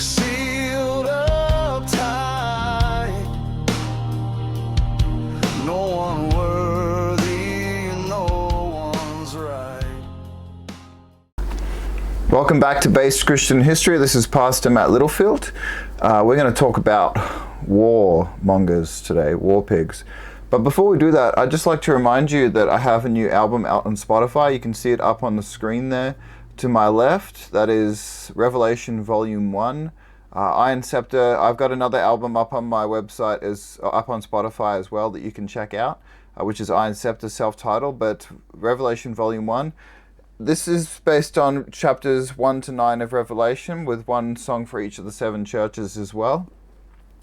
sealed up tight. No one worthy, no one's right. Welcome back to Based Christian History. This is Pastor Matt Littlefield. We're going to talk about warmongers today, war pigs. But before we do that, I'd just like to remind you that I have a new album out on Spotify. You can see it up on the screen there to my left. That is Revelation Volume 1. Iron Scepter. I've got another album up on my website, up on Spotify as well, that you can check out, which is Iron Scepter, self-titled, but Revelation Volume 1. This is based on chapters 1 to 9 of Revelation, with one song for each of the 7 churches as well.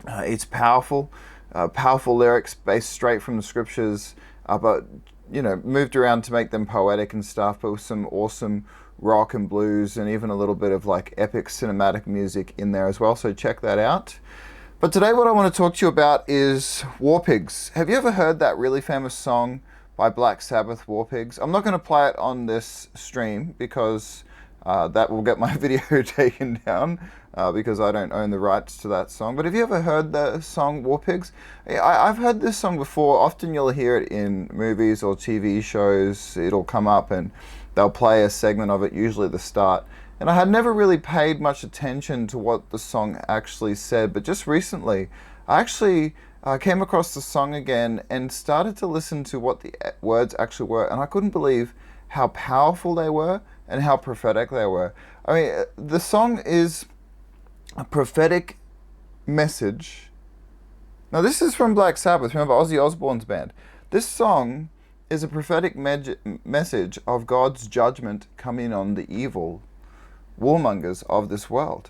It's powerful lyrics based straight from the scriptures, but moved around to make them poetic and stuff, but with some awesome rock and blues and even a little bit of like epic cinematic music in there as well. So check that out. But today what I want to talk to you about is war pigs. Have you ever heard that really famous song by Black Sabbath, War Pigs? I'm not going to play it on this stream because that will get my video taken down because I don't own the rights to that song. But have you ever heard the song War Pigs? I've heard this song before. Often you'll hear it in movies or TV shows. It'll come up and they'll play a segment of it, usually at the start. And I had never really paid much attention to what the song actually said. But just recently, I actually came across the song again and started to listen to what the words actually were. And I couldn't believe how powerful they were and how prophetic they were. I mean, the song is a prophetic message. Now, this is from Black Sabbath. Remember, Ozzy Osbourne's band. This song is a prophetic message of God's judgment coming on the evil warmongers of this world.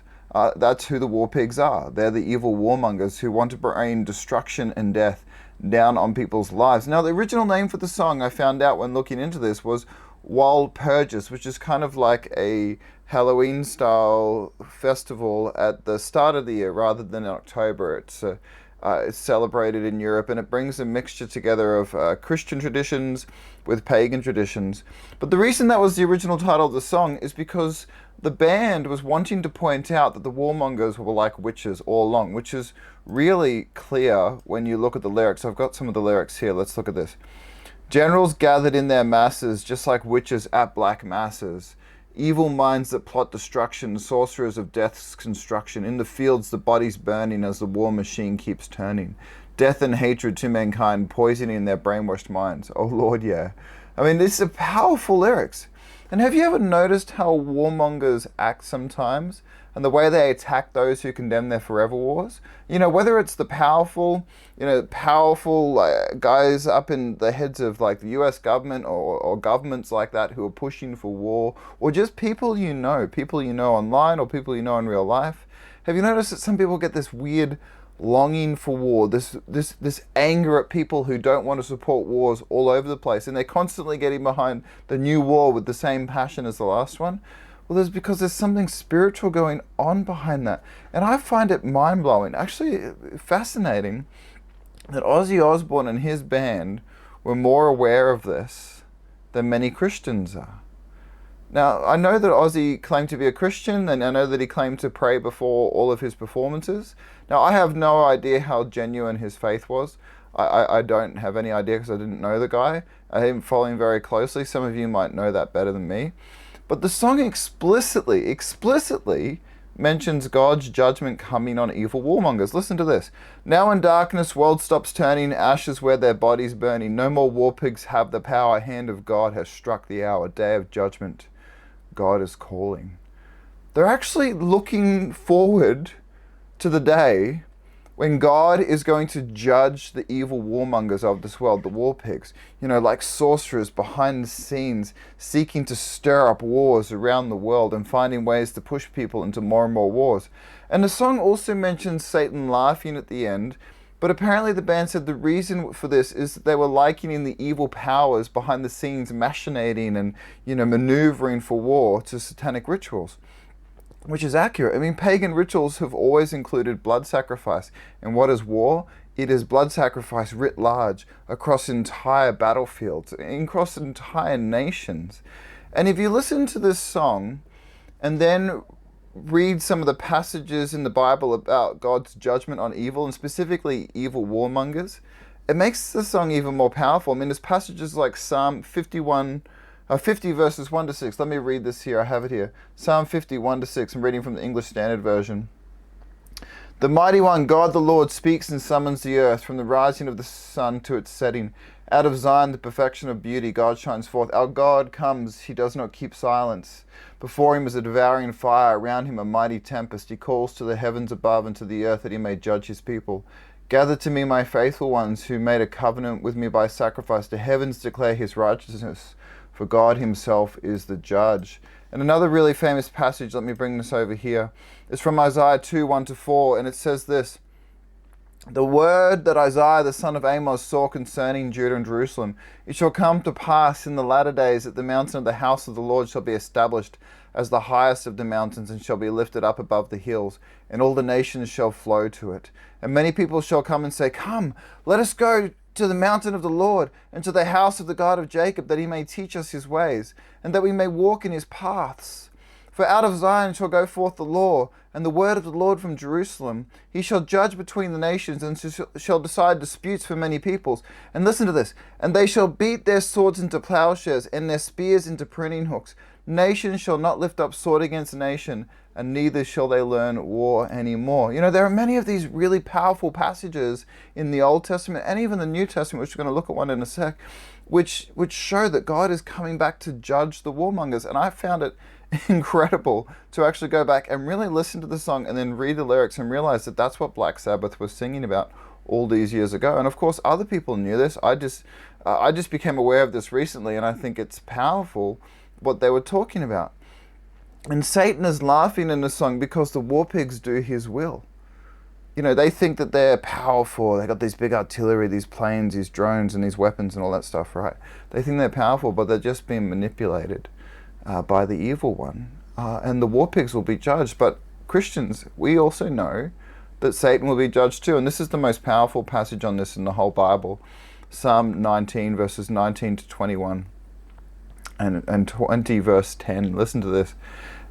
That's who the war pigs are. They're the evil warmongers who want to bring destruction and death down on people's lives. Now, the original name for the song, I found out when looking into this, was Walpurgis, which is kind of like a Halloween-style festival at the start of the year rather than in October. It's celebrated in Europe, and it brings a mixture together of Christian traditions with pagan traditions. But the reason that was the original title of the song is because the band was wanting to point out that the warmongers were like witches all along, which is really clear when you look at the lyrics. I've got some of the lyrics here. Let's look at this. Generals gathered in their masses, just like witches at black masses. Evil minds that plot destruction, sorcerers of death's construction. In the fields, the bodies burning as the war machine keeps turning. Death and hatred to mankind, poisoning their brainwashed minds. Oh Lord, yeah. I mean, these are powerful lyrics. And have you ever noticed how warmongers act sometimes? And the way they attack those who condemn their forever wars? Whether it's the powerful guys up in the heads of like the US government or governments like that who are pushing for war, or just people you know online or people you know in real life. Have you noticed that some people get this weird longing for war, this anger at people who don't want to support wars all over the place, and they're constantly getting behind the new war with the same passion as the last one? Well, because there's something spiritual going on behind that. And I find it mind-blowing, actually fascinating, that Ozzy Osbourne and his band were more aware of this than many Christians are. Now, I know that Ozzy claimed to be a Christian, and I know that he claimed to pray before all of his performances. Now, I have no idea how genuine his faith was. I don't have any idea because I didn't know the guy. I didn't follow him very closely. Some of you might know that better than me. But the song explicitly mentions God's judgment coming on evil warmongers. Listen to this. Now in darkness, world stops turning, ashes where their bodies burning. No more war pigs have the power. Hand of God has struck the hour. Day of judgment. God is calling. They're actually looking forward to the day when God is going to judge the evil warmongers of this world, the war pigs, like sorcerers behind the scenes, seeking to stir up wars around the world and finding ways to push people into more and more wars. And the song also mentions Satan laughing at the end, but apparently the band said the reason for this is that they were likening the evil powers behind the scenes machinating and, maneuvering for war to satanic rituals. Which is accurate. I mean, pagan rituals have always included blood sacrifice. And what is war? It is blood sacrifice writ large across entire battlefields, across entire nations. And if you listen to this song and then read some of the passages in the Bible about God's judgment on evil, and specifically evil warmongers, it makes the song even more powerful. I mean, there's passages like Psalm 50 verses 1 to 6. Let me read this here. I have it here. Psalm 50, 1 to 6. I'm reading from the English Standard Version. The mighty one, God the Lord, speaks and summons the earth from the rising of the sun to its setting. Out of Zion, the perfection of beauty, God shines forth. Our God comes, he does not keep silence. Before him is a devouring fire, around him a mighty tempest. He calls to the heavens above and to the earth that he may judge his people. Gather to me, my faithful ones, who made a covenant with me by sacrifice. The heavens declare his righteousness, for God himself is the judge. And another really famous passage, let me bring this over here, is from Isaiah 2, 1 to 4, and it says this: The word that Isaiah the son of Amos saw concerning Judah and Jerusalem, it shall come to pass in the latter days that the mountain of the house of the Lord shall be established as the highest of the mountains, and shall be lifted up above the hills, and all the nations shall flow to it. And many people shall come and say, Come, let us go to the mountain of the Lord, and to the house of the God of Jacob, that he may teach us his ways, and that we may walk in his paths. For out of Zion shall go forth the law, and the word of the Lord from Jerusalem. He shall judge between the nations, and shall decide disputes for many peoples. And listen to this: and they shall beat their swords into plowshares, and their spears into pruning hooks. Nation shall not lift up sword against nation, and neither shall they learn war anymore. You know, there are many of these really powerful passages in the Old Testament and even the New Testament, which we're going to look at one in a sec, which show that God is coming back to judge the warmongers. And I found it incredible to actually go back and really listen to the song and then read the lyrics and realize that that's what Black Sabbath was singing about all these years ago. And of course, other people knew this. I just became aware of this recently, and I think it's powerful what they were talking about. And Satan is laughing in the song because the war pigs do his will. You know, they think that they're powerful. They got these big artillery, these planes, these drones, and these weapons and all that stuff, right? They think they're powerful, but they're just being manipulated by the evil one. And the war pigs will be judged. But Christians, we also know that Satan will be judged too. And this is the most powerful passage on this in the whole Bible. Psalm 19, verses 19 to 21. And 20 verse 10. Listen to this.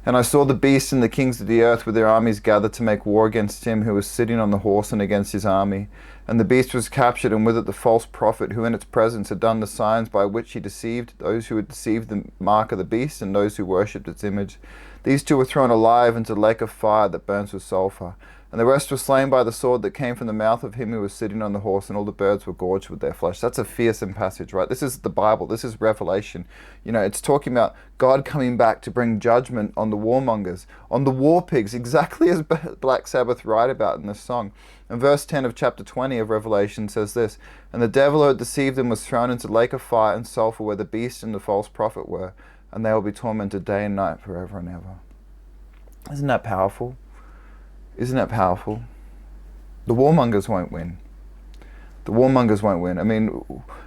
And I saw the beast and the kings of the earth with their armies gathered to make war against him who was sitting on the horse and against his army. And the beast was captured, and with it the false prophet who in its presence had done the signs by which he deceived those who had deceived the mark of the beast and those who worshipped its image. These two were thrown alive into the lake of fire that burns with sulfur. And the rest were slain by the sword that came from the mouth of him who was sitting on the horse, and all the birds were gorged with their flesh. That's a fearsome passage, right? This is the Bible. This is Revelation. You know, it's talking about God coming back to bring judgment on the warmongers, on the war pigs, exactly as Black Sabbath write about in this song. And verse 10 of chapter 20 of Revelation says this: And the devil who had deceived them was thrown into the lake of fire and sulfur, where the beast and the false prophet were, and they will be tormented day and night forever and ever. Isn't that powerful? Isn't that powerful? The warmongers won't win. The warmongers won't win. I mean,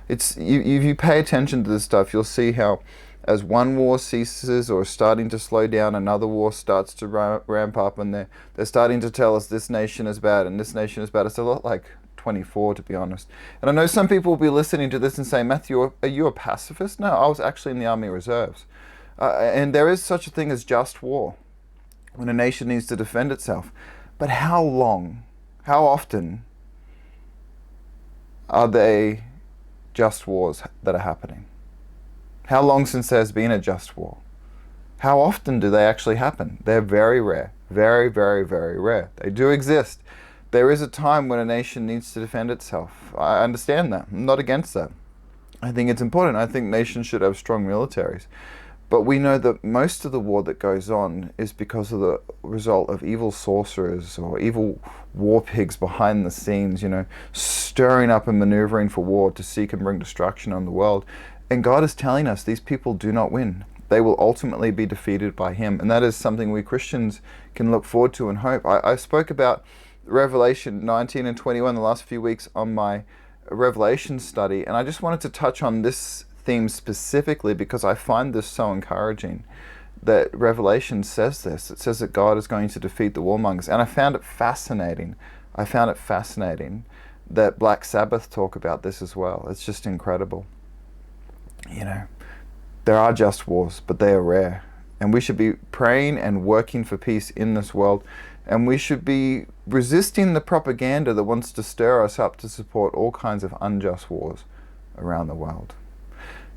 it's if you pay attention to this stuff, you'll see how as one war ceases or is starting to slow down, another war starts to ramp up, and they're starting to tell us this nation is bad and this nation is bad. It's a lot like 24, to be honest. And I know some people will be listening to this and say, Matthew, are you a pacifist? No, I was actually in the Army Reserves. And there is such a thing as just war, when a nation needs to defend itself. But how long, how often are they just wars that are happening? How long since there's been a just war? How often do they actually happen? They're very rare. Very, very, very rare. They do exist. There is a time when a nation needs to defend itself. I understand that. I'm not against that. I think it's important. I think nations should have strong militaries. But we know that most of the war that goes on is because of the result of evil sorcerers or evil war pigs behind the scenes, you know, stirring up and maneuvering for war to seek and bring destruction on the world. And God is telling us these people do not win. They will ultimately be defeated by him. And that is something we Christians can look forward to and hope. I spoke about Revelation 19 and 21 the last few weeks on my Revelation study, and I just wanted to touch on this theme specifically because I find this so encouraging that Revelation says this. It says that God is going to defeat the warmongers. And I found it fascinating. That Black Sabbath talk about this as well. It's just incredible. You know, there are just wars, but they are rare. And we should be praying and working for peace in this world. And we should be resisting the propaganda that wants to stir us up to support all kinds of unjust wars around the world.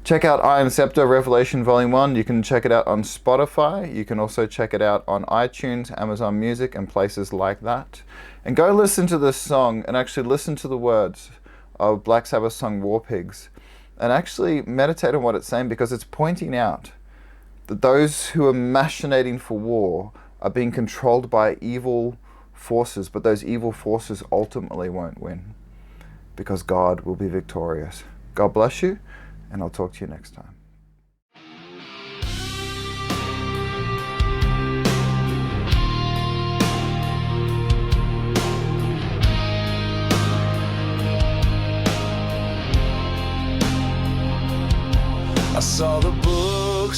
Check out Iron Scepter Revelation Volume 1. You can check it out on Spotify. You can also check it out on iTunes, Amazon Music, and places like that. And go listen to this song and actually listen to the words of Black Sabbath's song War Pigs. And actually meditate on what it's saying, because it's pointing out that those who are machinating for war are being controlled by evil forces, but those evil forces ultimately won't win, because God will be victorious. God bless you, and I'll talk to you next time. I saw the book